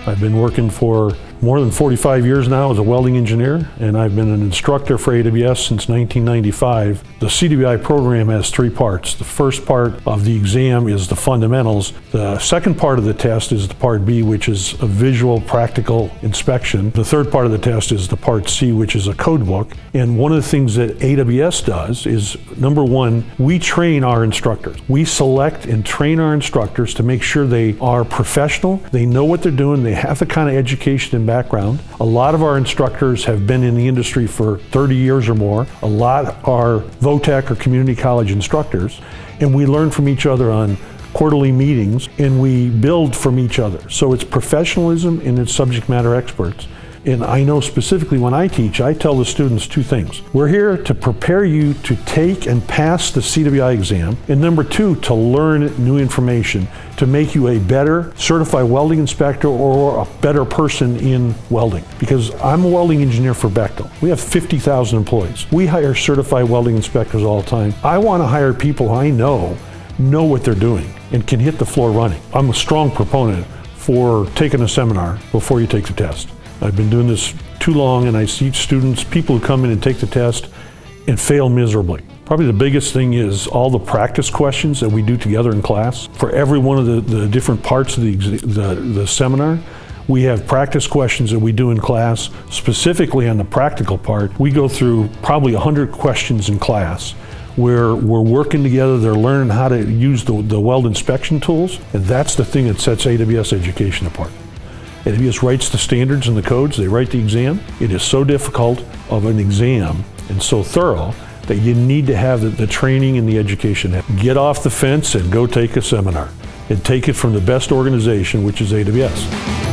I've been working for more than 45 years now as a welding engineer, and I've been an instructor for AWS since 1995. The CWI program has 3 parts. The first part of the exam is the fundamentals. The second part of the test is the part B, which is a visual practical inspection. The third part of the test is the part C, which is a code book. And one of the things that AWS does is, number one, we train our instructors. We select and train our instructors to make sure they are professional, they know what they're doing, they have the kind of education and background. A lot of our instructors have been in the industry for 30 years or more. A lot are VOTEC or community college instructors, and we learn from each other on quarterly meetings, and we build from each other. So it's professionalism and it's subject matter experts. And I know specifically when I teach, I tell the students 2 things. We're here to prepare you to take and pass the CWI exam, and number 2, to learn new information, to make you a better certified welding inspector or a better person in welding. Because I'm a welding engineer for Bechtel. We have 50,000 employees. We hire certified welding inspectors all the time. I want to hire people I know what they're doing and can hit the floor running. I'm a strong proponent for taking a seminar before you take the test. I've been doing this too long, and I see students, people who come in and take the test and fail miserably. Probably the biggest thing is all the practice questions that we do together in class. For every one of the different parts of the seminar, we have practice questions that we do in class. Specifically on the practical part, we go through probably 100 questions in class where we're working together, they're learning how to use the weld inspection tools, and that's the thing that sets AWS education apart. AWS writes the standards and the codes, they write the exam. It is so difficult of an exam and so thorough that you need to have the training and the education. Get off the fence and go take a seminar and take it from the best organization, which is AWS.